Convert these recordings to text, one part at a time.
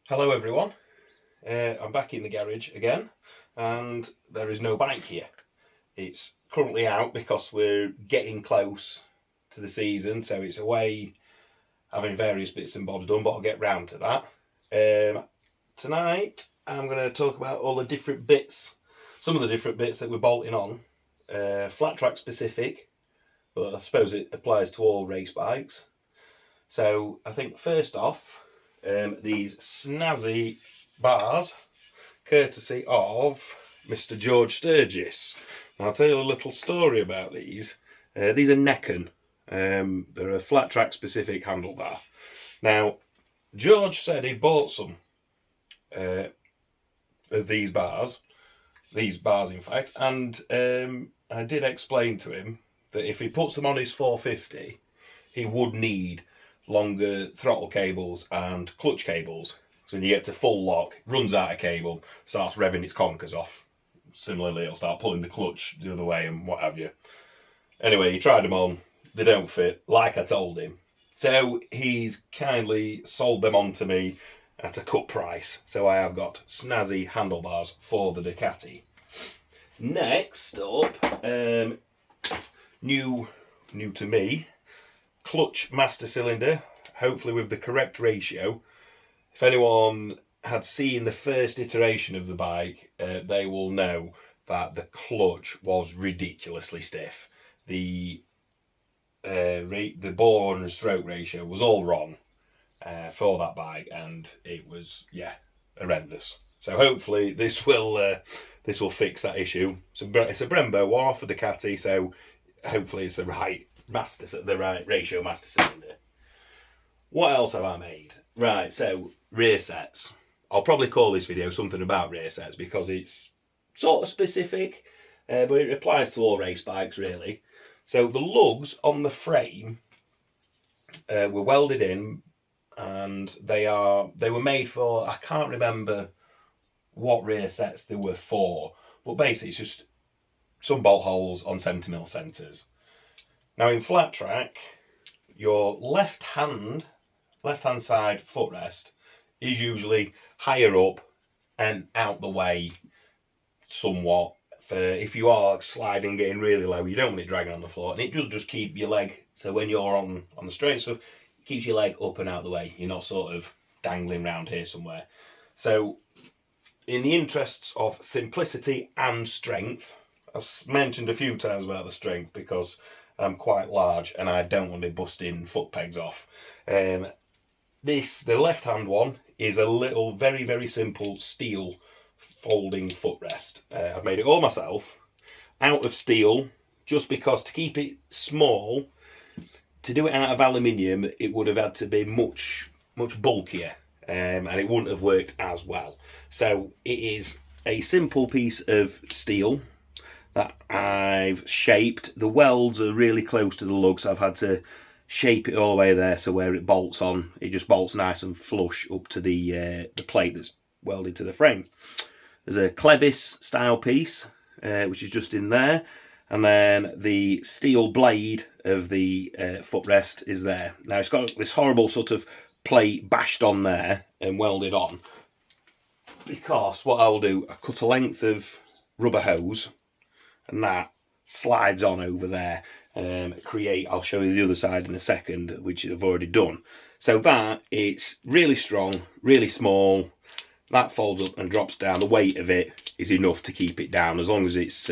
Hello everyone, I'm back in the garage again and there is no bike here. It's currently out because we're getting close to the season, so it's away having various bits and bobs done, but I'll get round to that. Tonight I'm going to talk about all the different bits, some of the different bits that we're bolting on, flat track specific, but I suppose it applies to all race bikes. So I think first off, these snazzy bars, courtesy of Mr. George Sturgis. I'll tell you a little story about these. These are Necken. They're a flat track specific handlebar. Now, George said he bought some of these bars in fact, and I did explain to him that if he puts them on his 450, he would need longer throttle cables and clutch cables. So when you get to full lock, it runs out of cable, starts revving its conkers off. Similarly, it'll start pulling the clutch the other way and what have you. Anyway, he tried them on. They don't fit, like I told him. So he's kindly sold them on to me at a cut price. So I have got snazzy handlebars for the Ducati. Next up, new to me, clutch master cylinder, hopefully with the correct ratio. If anyone had seen the first iteration of the bike, they will know that the clutch was ridiculously stiff. The bore and stroke ratio was all wrong for that bike, and it was horrendous. So hopefully this will fix that issue. It's a Brembo one off of Ducati, so hopefully it's the right ratio master cylinder. What else have I made? Right, so rear sets. I'll probably call this video something about rear sets because it's sort of specific, but it applies to all race bikes really. So the lugs on the frame were welded in, and they were made for, I can't remember what rear sets they were for, but basically it's just some bolt holes on 70mm centres. Now in flat track, your left hand side footrest is usually higher up and out the way somewhat. For if you are sliding, getting really low, you don't want it dragging on the floor, and it does just keep your leg, so when you're on the straight stuff, it keeps your leg up and out the way. You're not sort of dangling around here somewhere. So in the interests of simplicity and strength, I've mentioned a few times about the strength because I'm quite large and I don't want to be busting foot pegs off. The left-hand one is a little, very, very simple steel folding footrest. I've made it all myself, out of steel, just because to keep it small, to do it out of aluminium, it would have had to be much, much bulkier, and it wouldn't have worked as well. So it is a simple piece of steel that I've shaped. The welds are really close to the lug, so I've had to shape it all the way there, so where it bolts on, it just bolts nice and flush up to the plate that's welded to the frame. There's a Clevis style piece, which is just in there, and then the steel blade of the footrest is there. Now it's got this horrible sort of plate bashed on there and welded on, because what I'll do, I cut a length of rubber hose, and that slides on over there. I'll show you the other side in a second, which I've already done. So that, it's really strong, really small. That folds up and drops down. The weight of it is enough to keep it down. As long as it's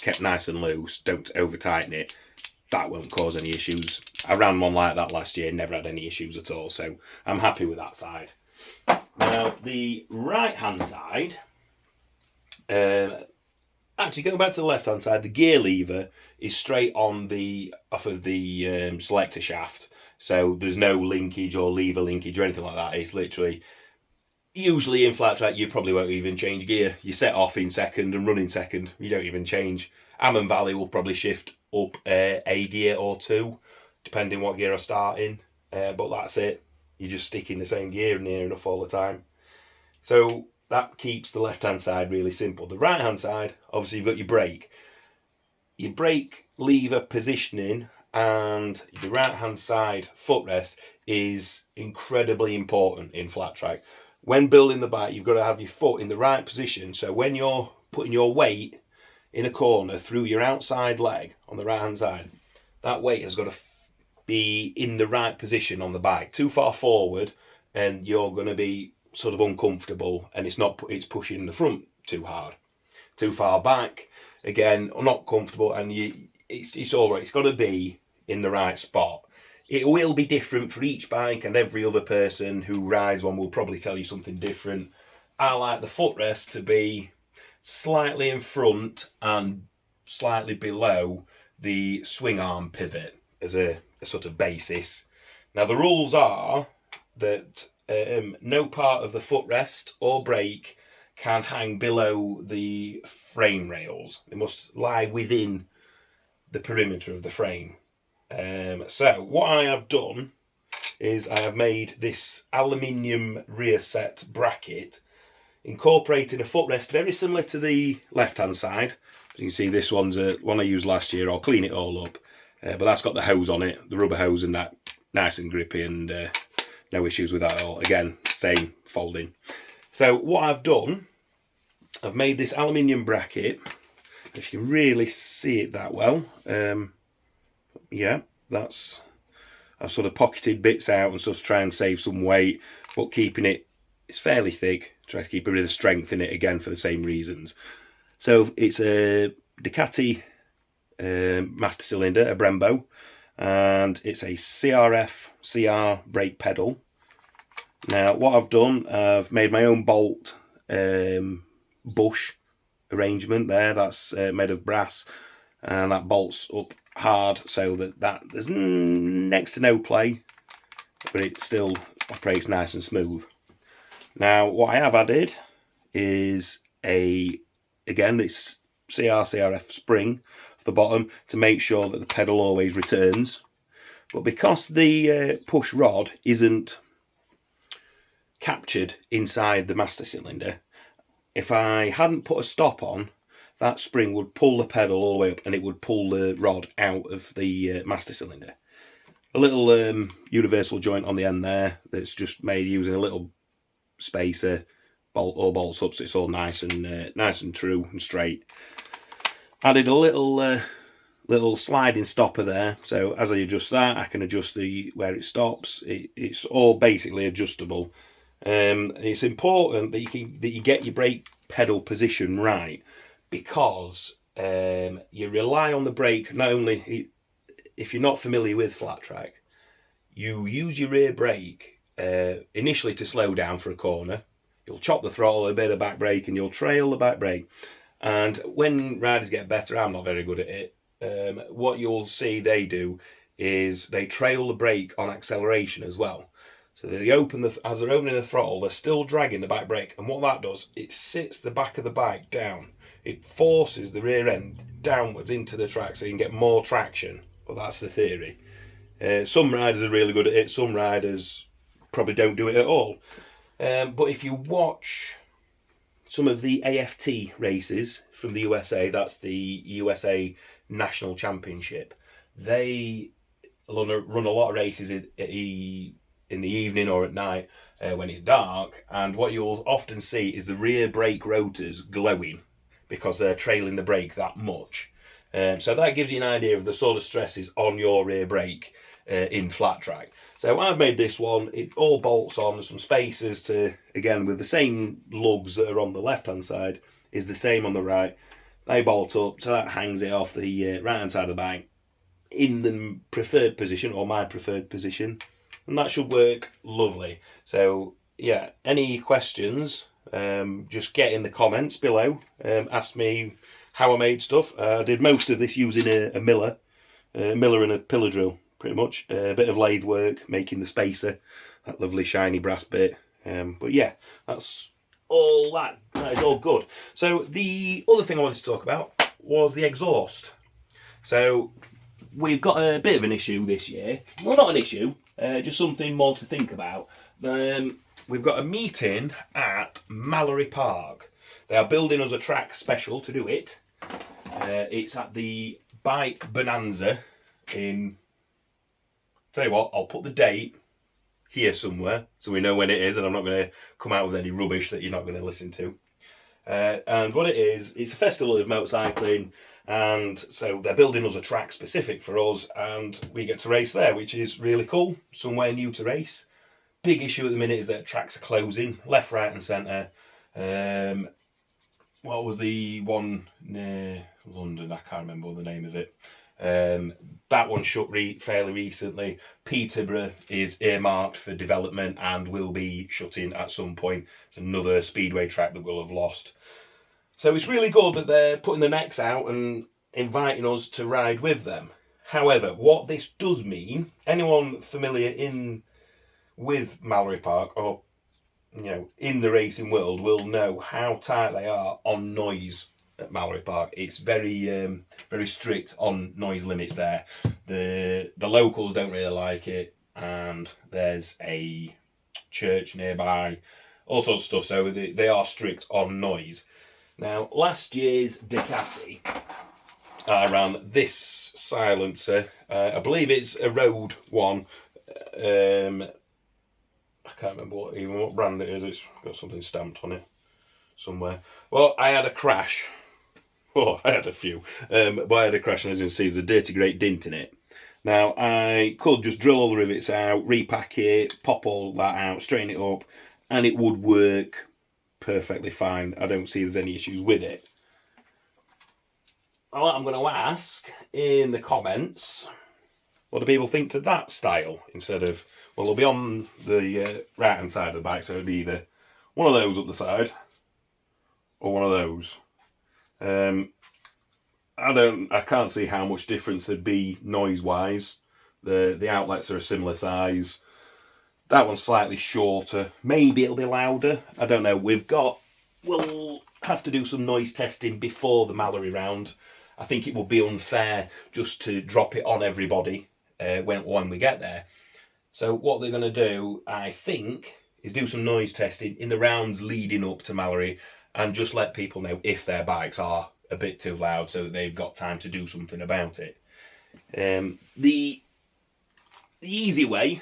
kept nice and loose, don't over tighten it, that won't cause any issues. I ran one like that last year, never had any issues at all, so I'm happy with that side. Now the right hand side, actually going back to the left hand side, the gear lever is straight on off of the selector shaft, so there's no linkage or lever linkage or anything like that. It's literally, usually in flat track you probably won't even change gear. You set off in second and run in second, you don't even change. Ammon Valley will probably shift up a gear or two depending what gear I start in, but that's it. You just stick in the same gear near enough all the time. So that keeps the left hand side really simple. The right hand side, obviously you've got your brake lever positioning, and the right hand side footrest is incredibly important in flat track. when building the bike, you've got to have your foot in the right position. So when you're putting your weight in a corner through your outside leg on the right hand side, that weight has got to be in the right position on the bike. Too far forward and you're going to be sort of uncomfortable, and it's pushing the front too hard. Too far back, again, not comfortable, and it's all right. It's got to be in the right spot. It will be different for each bike, and every other person who rides one will probably tell you something different. I like the footrest to be slightly in front and slightly below the swing arm pivot as a sort of basis. Now the rules are that no part of the footrest or brake can hang below the frame rails. They must lie within the perimeter of the frame. So what I have done is I have made this aluminium rear set bracket, incorporating a footrest very similar to the left hand side. As you can see, this one's one I used last year. I'll clean it all up, but that's got the hose on it, the rubber hose, and that nice and grippy, and no issues with that at all. Again, same folding. So what I've done, I've made this aluminium bracket. If you can really see it that well, yeah, I've sort of pocketed bits out and stuff to try and save some weight, but keeping it's fairly thick. Try to keep a bit of strength in it, again for the same reasons. So it's a Ducati master cylinder, a Brembo, and it's a CR brake pedal. Now what I've done, I've made my own bolt bush arrangement there. That's made of brass, and that bolts up hard so that there's next to no play, but it still operates nice and smooth. Now what I have added is this CRF spring for the bottom to make sure that the pedal always returns. But because the push rod isn't captured inside the master cylinder, if I hadn't put a stop on, that spring would pull the pedal all the way up and it would pull the rod out of the master cylinder. A little universal joint on the end there that's just made using a little spacer, all bolts up, so it's all nice and true and straight. Added a little sliding stopper there, so as I adjust that, I can adjust where it stops. It's all basically adjustable. It's important that you get your brake pedal position right, because you rely on the brake. Not only, if you're not familiar with flat track, you use your rear brake initially to slow down for a corner. You'll chop the throttle, a bit of back brake, and you'll trail the back brake. And when riders get better, I'm not very good at it, what you'll see they do is they trail the brake on acceleration as well. So as they're opening the throttle, they're still dragging the back brake, and what that does, it sits the back of the bike down. It forces the rear end downwards into the track so you can get more traction. Well, that's the theory. Some riders are really good at it, some riders probably don't do it at all. But if you watch some of the AFT races from the USA, that's the USA National Championship, they run a lot of races in the evening or at night when it's dark, and what you'll often see is the rear brake rotors glowing because they're trailing the brake that much. So that gives you an idea of the sort of stresses on your rear brake in flat track. So I've made this one, it all bolts on. There's some spacers to, again, with the same lugs that are on the left hand side, is the same on the right. They bolt up, so that hangs it off the right hand side of the bike in the preferred position, or my preferred position, and that should work lovely. So yeah, any questions, just get in the comments below. Ask me how I made stuff. I did most of this using a miller and a pillar drill, pretty much. A bit of lathe work, making the spacer, that lovely shiny brass bit. But yeah, that's all that is all good. So the other thing I wanted to talk about was the exhaust. So we've got a bit of an issue this year. Well, not an issue, just something more to think about. We've got a meeting at Mallory Park. They are building us a track special to do it. It's at the Bike Bonanza in... Tell you what, I'll put the date here somewhere, so we know when it is, and I'm not going to come out with any rubbish that you're not going to listen to. And what it is, it's a festival of motorcycling, and so they're building us a track specific for us, and we get to race there, which is really cool. Somewhere new to race. Big issue at the minute is that tracks are closing, left, right and centre. What was the one near London? I can't remember the name of it. That one shut fairly recently. Peterborough is earmarked for development and will be shutting at some point. It's another speedway track that we'll have lost. So it's really good that they're putting the necks out and inviting us to ride with them. However, what this does mean, anyone familiar with Mallory Park or in the racing world will know how tight they are on noise at Mallory Park. It's very very strict on noise limits there. The locals don't really like it, and there's a church nearby, all sorts of stuff, so they are strict on noise. Now, last year's Ducati, I ran this silencer. I believe it's a road one. I can't remember what brand it is. It's got something stamped on it somewhere. Well, I had a crash. Oh, I had a few. But I had a crash, and as you can see, there's a dirty great dint in it. Now, I could just drill all the rivets out, repack it, pop all that out, straighten it up, and it would work perfectly fine. I don't see there's any issues with it. What I'm going to ask in the comments, what do people think to that style instead of, well, they'll be on the right hand side of the bike, so it'll be either one of those up the side or one of those. I can't see how much difference there'd be noise wise. The outlets are a similar size. That one's slightly shorter. Maybe it'll be louder. I don't know. We'll have to do some noise testing before the Mallory round. I think it would be unfair just to drop it on everybody when we get there. So what they're going to do, I think, is do some noise testing in the rounds leading up to Mallory, and just let people know if their bikes are a bit too loud, so that they've got time to do something about it. The easy way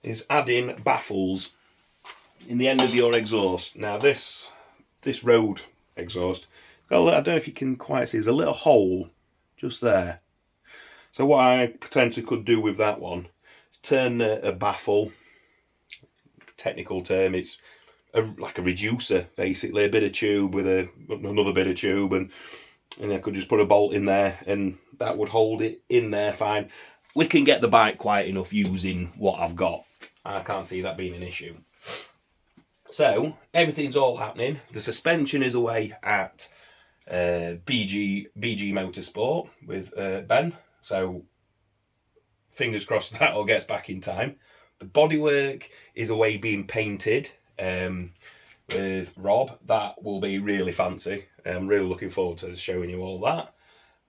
is adding baffles in the end of your exhaust. Now this road exhaust, I don't know if you can quite see, there's a little hole just there. So what I potentially could do with that one is turn a baffle, technical term, it's like a reducer, basically, a bit of tube with another bit of tube, and I could just put a bolt in there and that would hold it in there fine. We can get the bike quiet enough using what I've got. I can't see that being an issue. So everything's all happening. The suspension is away at BG Motorsport with Ben, so fingers crossed that all gets back in time. The bodywork is away being painted with Rob. That will be really fancy. I'm really looking forward to showing you all that.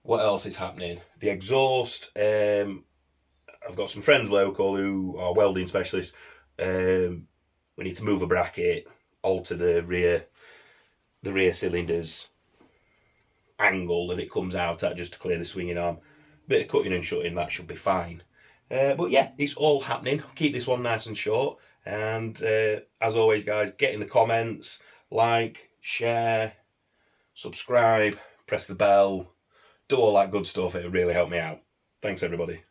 What else is happening? The exhaust, I've got some friends local who are welding specialists. We need to move a bracket, alter the rear cylinders angle that it comes out at just to clear the swinging arm. Bit of cutting and shutting, that should be fine. But yeah, it's all happening. Keep this one nice and short. And as always, guys, get in the comments, like, share, subscribe, press the bell, do all that good stuff. It'll really help me out. Thanks, everybody.